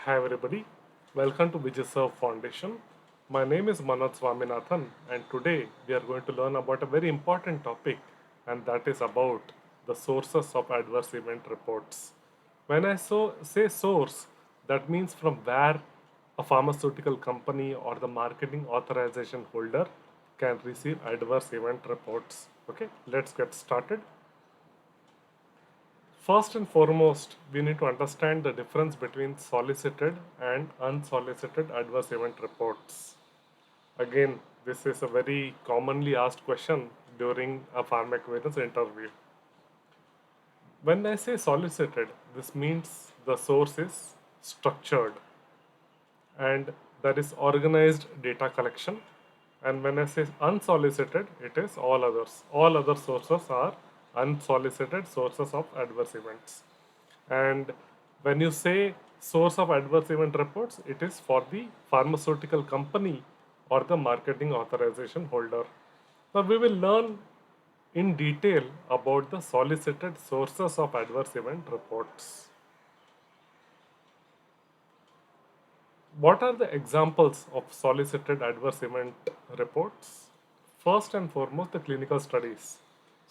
Hi everybody, welcome to Vijayaserve Foundation. My name is Manoj Swaminathan and today we are going to learn about a very important topic and that is about the sources of adverse event reports. When I say source, that means from where a pharmaceutical company or the marketing authorization holder can receive adverse event reports. Okay, let's get started. First and foremost, we need to understand the difference between solicited and unsolicited adverse event reports. Again, this is a very commonly asked question during a pharmacovigilance interview. When I say solicited, this means the source is structured and there is organized data collection. And when I say unsolicited, it is all others. All other sources are unsolicited sources of adverse events. And when you say source of adverse event reports, it is for the pharmaceutical company or the marketing authorization holder. Now we will learn in detail about the solicited sources of adverse event reports. What are the examples of solicited adverse event reports? First and foremost, the clinical studies.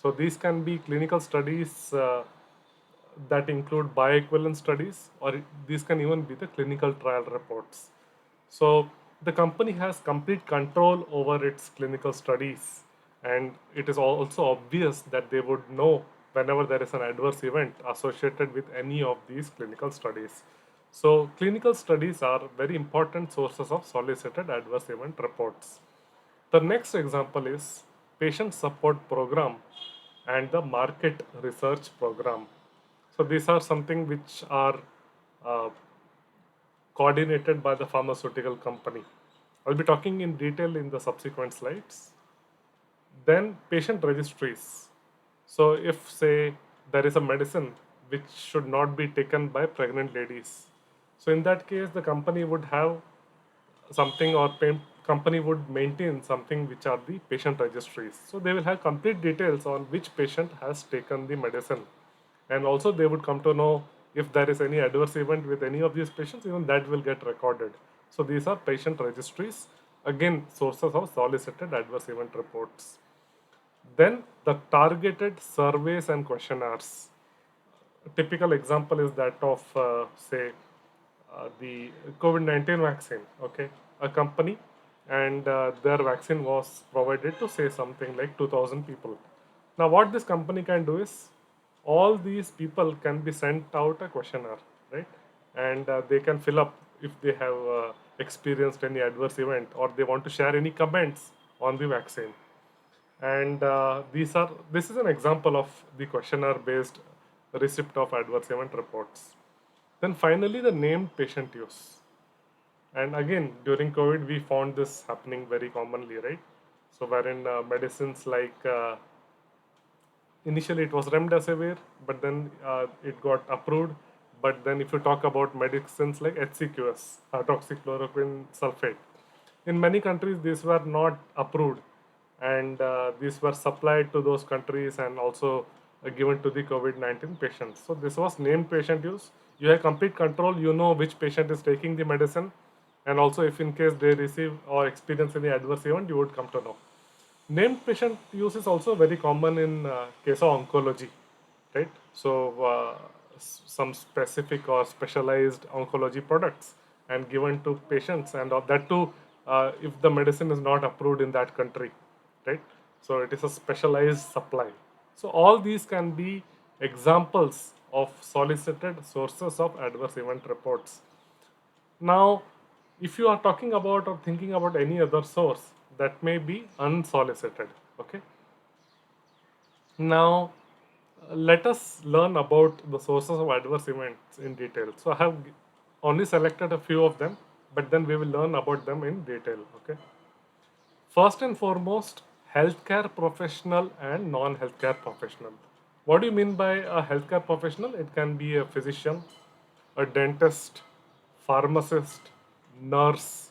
So these can be clinical studies that include bioequivalence studies, or these can even be the clinical trial reports. So the company has complete control over its clinical studies, and it is also obvious that they would know whenever there is an adverse event associated with any of these clinical studies. So clinical studies are very important sources of solicited adverse event reports. The next example is patient support program and the market research program. So these are something which are uh, coordinated by the pharmaceutical company. I'll be talking in detail in the subsequent slides. Then patient registries. So if say there is a medicine which should not be taken by pregnant ladies, so in that case the company would have something or company would maintain something which are the patient registries. So they will have complete details on which patient has taken the medicine, and also they would come to know if there is any adverse event with any of these patients, even that will get recorded. So these are patient registries, again sources of solicited adverse event reports. Then the targeted surveys and questionnaires. A typical example is that of, say, the COVID-19 vaccine. Okay, a company, and their vaccine was provided to say something like 2,000 people. Now, what this company can do is all these people can be sent out a questionnaire, right? And they can fill up if they have experienced any adverse event or they want to share any comments on the vaccine. And this is an example of the questionnaire based receipt of adverse event reports. Then finally, the named patient use. And again, during COVID, we found this happening very commonly, right? So, wherein medicines like initially it was remdesivir, but then it got approved. But then, if you talk about medicines like HCQS, hydroxychloroquine sulfate, in many countries these were not approved, and these were supplied to those countries and also given to the COVID-19 patients. So this was named patient use. You have complete control. You know which patient is taking the medicine, and also if in case they receive or experience any adverse event, you would come to know. Named patient use is also very common in case of oncology, right? So some specific or specialized oncology products and given to patients, and of that too, if the medicine is not approved in that country, right? So it is a specialized supply. So all these can be examples of solicited sources of adverse event reports. Now, if you are talking about or thinking about any other source, that may be unsolicited. Okay. Now, let us learn about the sources of adverse events in detail. So, I have only selected a few of them, but then we will learn about them in detail. Okay. First and foremost, healthcare professional and non healthcare professional. What do you mean by a healthcare professional? It can be a physician, a dentist, pharmacist, nurse,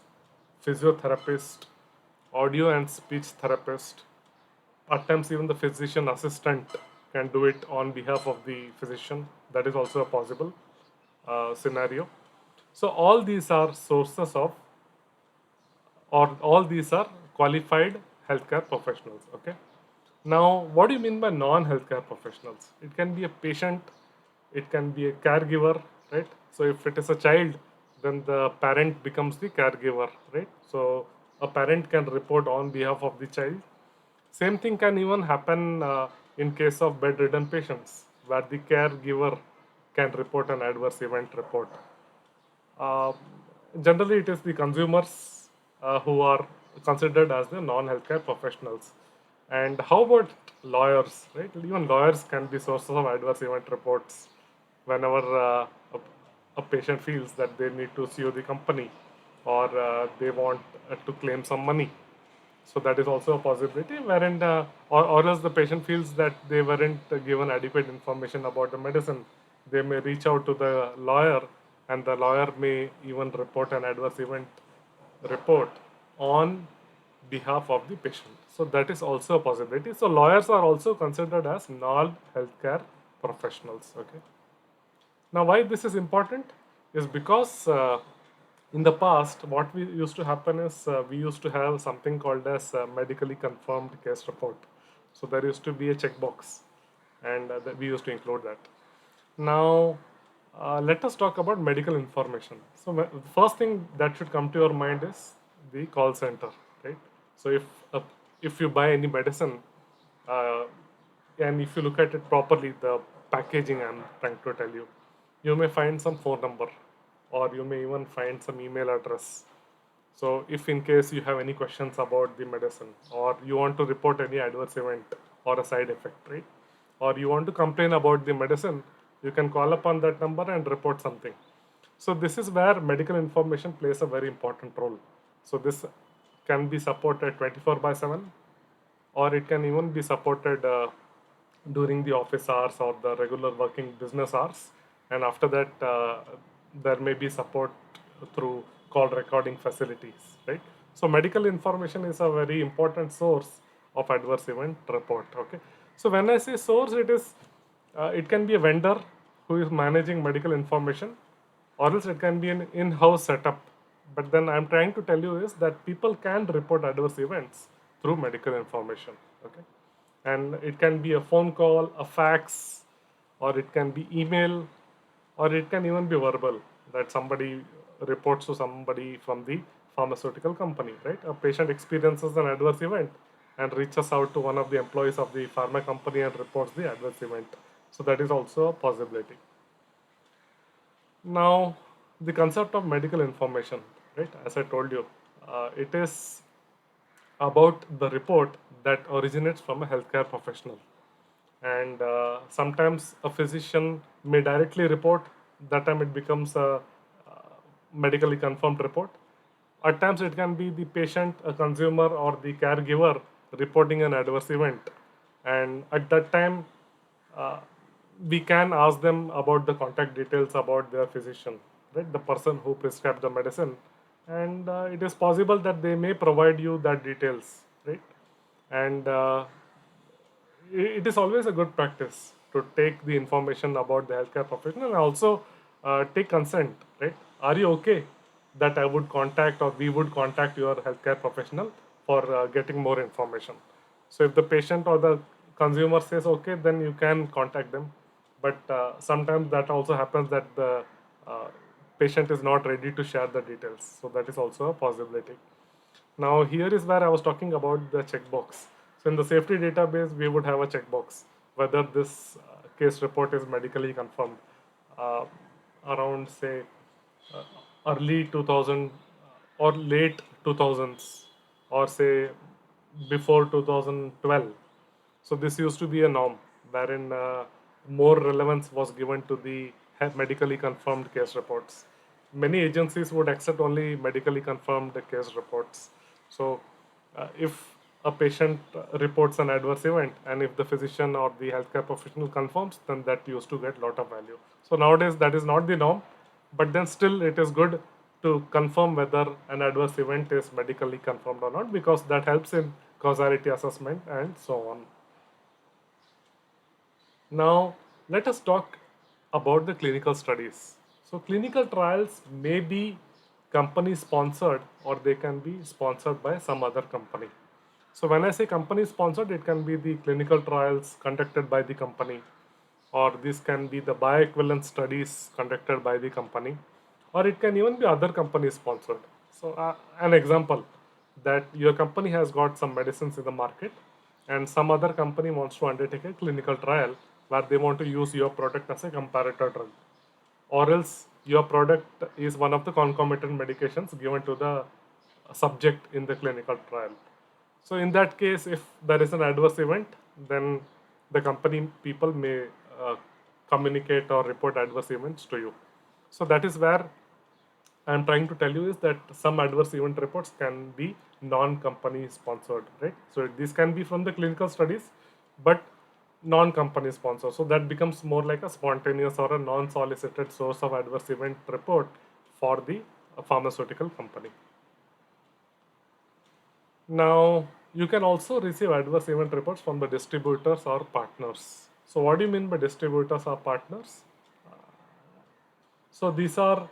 physiotherapist, audio and speech therapist. At times, even the physician assistant can do it on behalf of the physician. That is also a possible scenario. So all these are sources of, or all these are qualified healthcare professionals. Okay. Now, what do you mean by non-healthcare professionals? It can be a patient, it can be a caregiver, right? So if it is a child, then the parent becomes the caregiver, right? So a parent can report on behalf of the child. Same thing can even happen in case of bedridden patients, where the caregiver can report an adverse event report. Uh, Generally, it is the consumers who are considered as the non-healthcare professionals. And how about lawyers, right? Even lawyers can be sources of adverse event reports whenever a patient feels that they need to sue the company, or they want to claim some money. So that is also a possibility, wherein or else the patient feels that they weren't given adequate information about the medicine. They may reach out to the lawyer, and the lawyer may even report an adverse event report on behalf of the patient. So that is also a possibility. So lawyers are also considered as non-healthcare professionals. Okay. Now, why this is important is because in the past, what we used to happen is we used to have something called as medically confirmed case report. So there used to be a checkbox, and we used to include that. Now, let us talk about medical information. So, the first thing that should come to your mind is the call center, right? So, uh, if you buy any medicine, uh, and if you look at it properly, the packaging I'm trying to tell you, you may find some phone number, or you may even find some email address. So, if in case you have any questions about the medicine, or you want to report any adverse event or a side effect, right? Or you want to complain about the medicine, you can call upon that number and report something. So, this is where medical information plays a very important role. So, this can be supported 24 by 7, or it can even be supported during the office hours or the regular working business hours. And after that, there may be support through call recording facilities, right? So medical information is a very important source of adverse event report. Okay. So when I say source, it can be a vendor who is managing medical information, or else it can be an in-house setup. But then I'm trying to tell you is that people can report adverse events through medical information. Okay. And it can be a phone call, a fax, or it can be email, or it can even be verbal, that somebody reports to somebody from the pharmaceutical company, right? A patient experiences an adverse event and reaches out to one of the employees of the pharma company and reports the adverse event. So that is also a possibility. Now, the concept of medical information, right? As I told you, it is about the report that originates from a healthcare professional. And sometimes a physician may directly report, that time it becomes a medically confirmed report. At times it can be the patient, a consumer, or the caregiver reporting an adverse event, and at that time uh, we can ask them about the contact details about their physician, right, the person who prescribed the medicine. And it is possible that they may provide you that details, right? And it is always a good practice to take the information about the healthcare professional, and also take consent, right? Are you okay that I would contact, or we would contact your healthcare professional for getting more information? So if the patient or the consumer says okay, then you can contact them. But sometimes that also happens that the uh, patient is not ready to share the details, so that is also a possibility. Now, here is where I was talking about the checkbox. So, in the safety database, we would have a checkbox whether this case report is medically confirmed. Uh, Around, say, uh, early 2000 or late 2000s, or say before 2012. So this used to be a norm wherein more relevance was given to the medically confirmed case reports. Many agencies would accept only medically confirmed case reports. So if a patient reports an adverse event, and if the physician or the healthcare professional confirms, then that used to get a lot of value. So nowadays that is not the norm, but then still it is good to confirm whether an adverse event is medically confirmed or not, because that helps in causality assessment and so on. Now, let us talk about the clinical studies. So clinical trials may be company sponsored or they can be sponsored by some other company. So when I say company sponsored, it can be the clinical trials conducted by the company, or this can be the bioequivalence studies conducted by the company, or it can even be other companies sponsored. So an example, that your company has got some medicines in the market and some other company wants to undertake a clinical trial where they want to use your product as a comparator drug, or else your product is one of the concomitant medications given to the subject in the clinical trial. So in that case, if there is an adverse event, then the company people may uh, communicate or report adverse events to you. So that is where I'm trying to tell you is that some adverse event reports can be non-company sponsored, right? So this can be from the clinical studies, but non-company sponsored. So that becomes more like a spontaneous or a non-solicited source of adverse event report for the pharmaceutical company. Now, you can also receive adverse event reports from the distributors or partners. So, what do you mean by distributors or partners? So, these are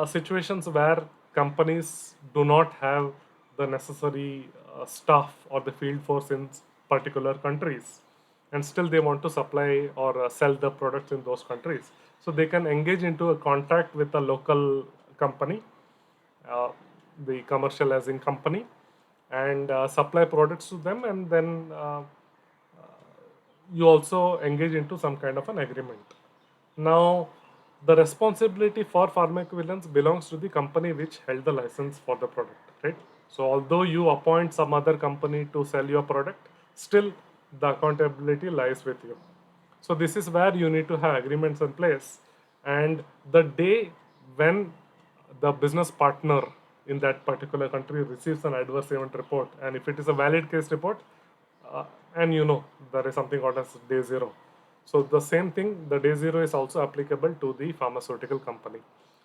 situations where companies do not have the necessary staff or the field force in particular countries, and still they want to supply or sell the products in those countries. So, they can engage into a contract with a local company, uh, the commercializing company, and supply products to them, and then you also engage into some kind of an agreement. Now, the responsibility for pharmacovigilance belongs to the company which held the license for the product, right? So, although you appoint some other company to sell your product, still the accountability lies with you. So, this is where you need to have agreements in place. And the day when the business partner in that particular country receives an adverse event report, and if it is a valid case report, uh, and there is something called as day zero. So the same thing, the day zero is also applicable to the pharmaceutical company.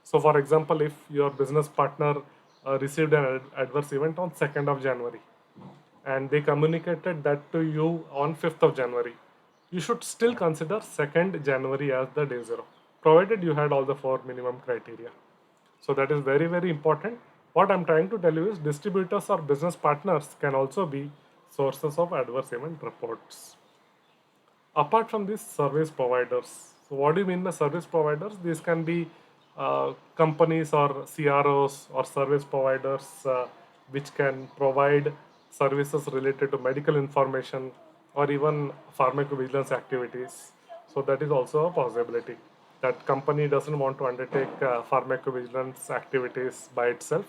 So for example, if your business partner received an adverse event on 2nd of January, and they communicated that to you on 5th of January, you should still consider 2nd January as the day zero, provided you had all the four minimum criteria. So that is very, very important. What I'm trying to tell you is distributors or business partners can also be sources of adverse event reports. Apart from these service providers, so what do you mean by service providers? These can be companies or CROs or service providers which can provide services related to medical information or even pharmacovigilance activities. So that is also a possibility, that company doesn't want to undertake pharmacovigilance activities by itself,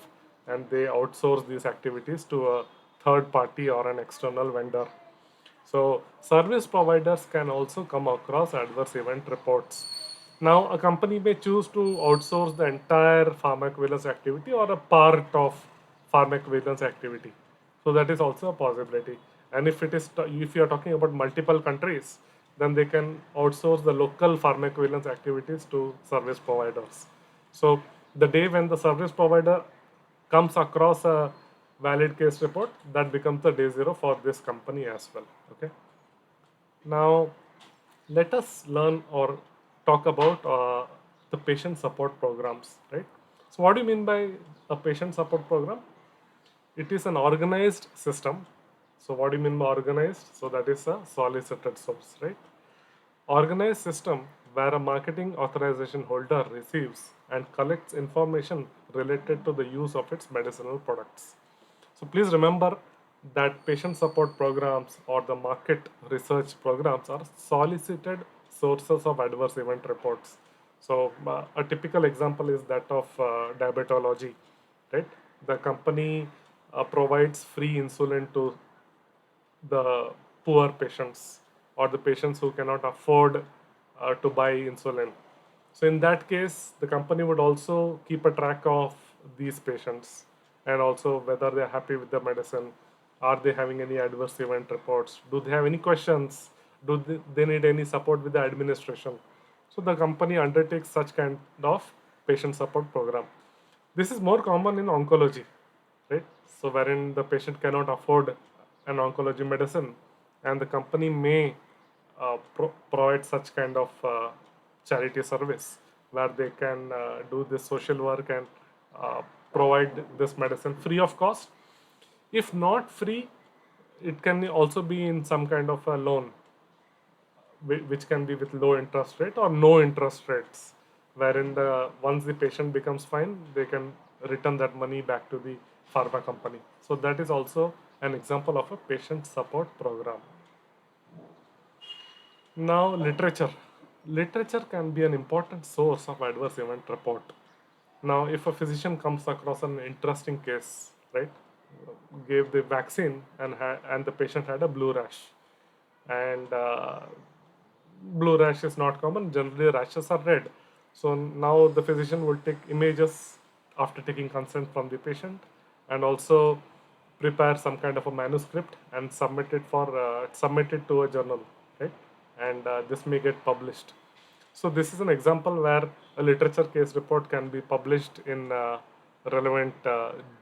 and they outsource these activities to a third party or an external vendor. So service providers can also come across adverse event reports. Now, a company may choose to outsource the entire pharmacovigilance activity or a part of pharmacovigilance activity. So that is also a possibility. And if you are talking about multiple countries, then they can outsource the local pharmacovigilance activities to service providers. So the day when the service provider comes across a valid case report, that becomes the day zero for this company as well. Okay. Now, let us learn or talk about the patient support programs, right? So, what do you mean by a patient support program? It is an organized system. So, what do you mean by organized? So, that is a solicited source, right? Organized system where a marketing authorization holder receives and collects information related to the use of its medicinal products. So please remember that patient support programs or the market research programs are solicited sources of adverse event reports. So a typical example is that of diabetology, right? The company provides free insulin to the poor patients or the patients who cannot afford to buy insulin. So, in that case, the company would also keep a track of these patients and also whether they're happy with the medicine. Are they having any adverse event reports? Do they have any questions? Do they need any support with the administration? So, the company undertakes such kind of patient support program. This is more common in oncology, right? So, wherein the patient cannot afford an oncology medicine, and the company may provide such kind of charity service. where they can do this social work and uh, provide this medicine free of cost. If not free, it can also be in some kind of a loan, which can be with low interest rate or no interest rates, wherein the once the patient becomes fine, they can return that money back to the pharma company. So that is also an example of a patient support program. Now, literature. Literature can be an important source of adverse event report. Now, if a physician comes across an interesting case, right, gave the vaccine and the patient had a blue rash, and blue rash is not common. Generally, rashes are red. So now the physician will take images after taking consent from the patient, and also prepare some kind of a manuscript and submit it to a journal, right? And this may get published. So this is an example where a literature case report can be published in relevant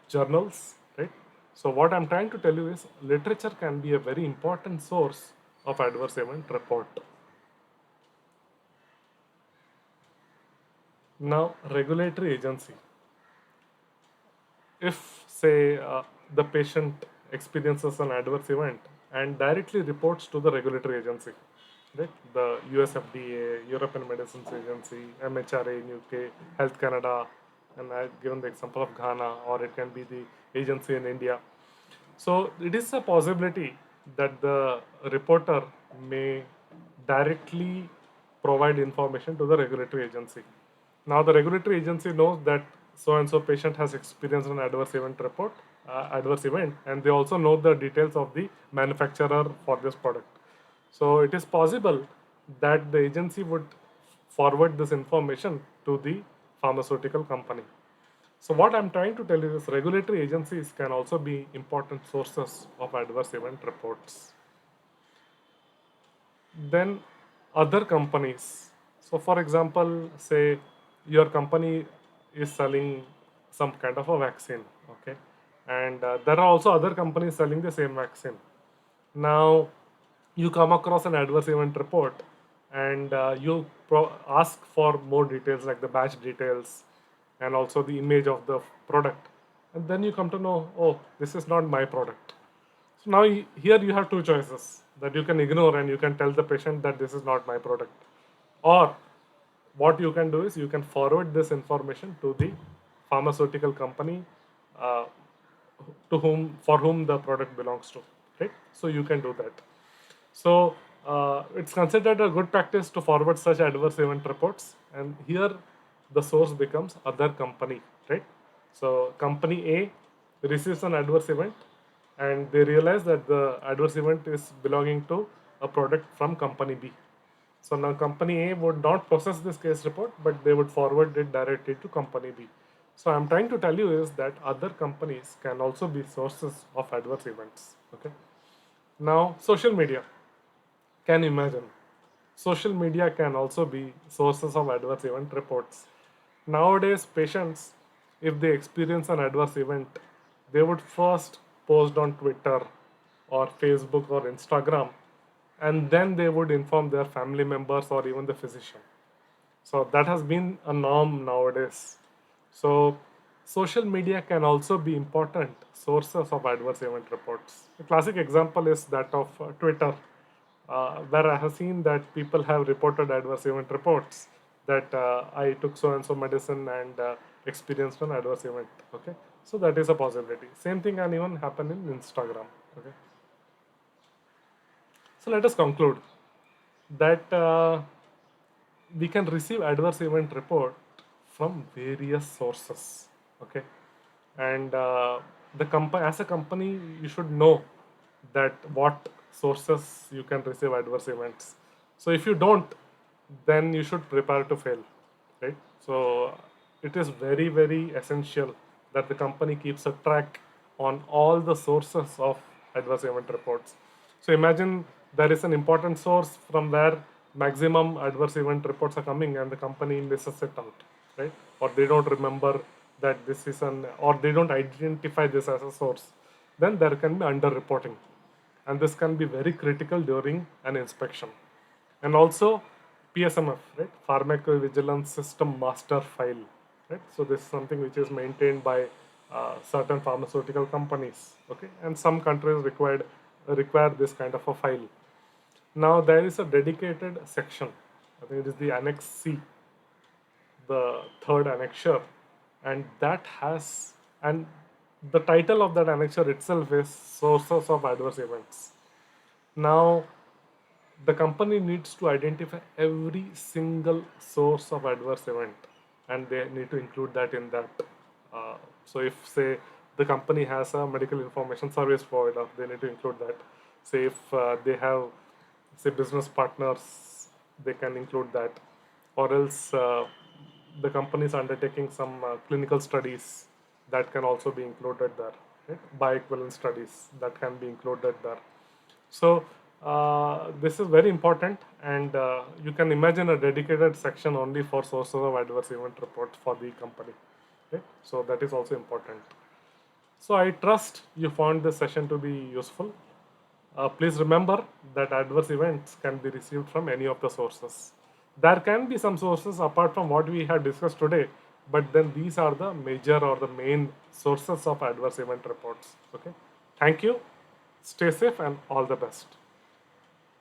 journals, right? So what I'm trying to tell you is literature can be a very important source of adverse event report. Now, regulatory agency. If, say, the patient experiences an adverse event and directly reports to the regulatory agency, right? The US FDA, European Medicines Agency, MHRA in UK, Health Canada, and I've given the example of Ghana, or it can be the agency in India. So it is a possibility that the reporter may directly provide information to the regulatory agency. Now the regulatory agency knows that so and so patient has experienced an adverse event, and they also know the details of the manufacturer for this product. So it is possible that the agency would forward this information to the pharmaceutical company. So what I'm trying to tell you is regulatory agencies can also be important sources of adverse event reports. Then other companies. So for example, say your company is selling some kind of a vaccine, okay, and there are also other companies selling the same vaccine. Now you come across an adverse event report, and ask for more details like the batch details and also the image of the product, and then you come to know, oh, this is not my product. So now here you have two choices that you can ignore, and you can tell the patient that this is not my product. Or what you can do is you can forward this information to the pharmaceutical company uh, to whom for whom the product belongs to, right? So you can do that. So it's considered a good practice to forward such adverse event reports, and here the source becomes other company, right? So company A receives an adverse event, and they realize that the adverse event is belonging to a product from company B. So now company A would not process this case report, but they would forward it directly to company B. So I'm trying to tell you is that other companies can also be sources of adverse events. Okay. Now social media. Can you imagine? Social media can also be sources of adverse event reports. Nowadays, patients, if they experience an adverse event, they would first post on Twitter or Facebook or Instagram, and then they would inform their family members or even the physician. So that has been a norm nowadays. So social media can also be important sources of adverse event reports. A classic example is that of Twitter, where I have seen that people have reported adverse event reports that I took so and so medicine and experienced an adverse event. Okay, so that is a possibility. Same thing can even happen in Instagram. Okay, so let us conclude that we can receive adverse event report from various sources. Okay, and the company, as a company, you should know that what sources you can receive adverse events. So if you don't, then you should prepare to fail, right? So it is very very essential that the company keeps a track on all the sources of adverse event reports. So imagine there is an important source from where maximum adverse event reports are coming, and the company misses it out, right? Or they don't remember that this is or they don't identify this as a source. Then there can be underreporting, and this can be very critical during an inspection. And also, PSMF, right? Pharmacovigilance System Master File, right? So this is something which is maintained by certain pharmaceutical companies, okay? And some countries require this kind of a file. Now there is a dedicated section. I think it is the Annex C, the third annexure, and that has and the title of that annexure itself is Sources of Adverse Events. Now the company needs to identify every single source of adverse event, and they need to include that in that. So if say the company has a medical information service provider, they need to include that. Say if they have say business partners, they can include that. Or else the company is undertaking some clinical studies, that can also be included there, right? Bioequivalence studies, that can be included there. So this is very important, and you can imagine a dedicated section only for sources of adverse event reports for the company. Okay? So that is also important. So I trust you found this session to be useful. Please remember that adverse events can be received from any of the sources. There can be some sources apart from what we have discussed today, but then these are the major or the main sources of adverse event reports. Okay. Thank you. Stay safe and all the best.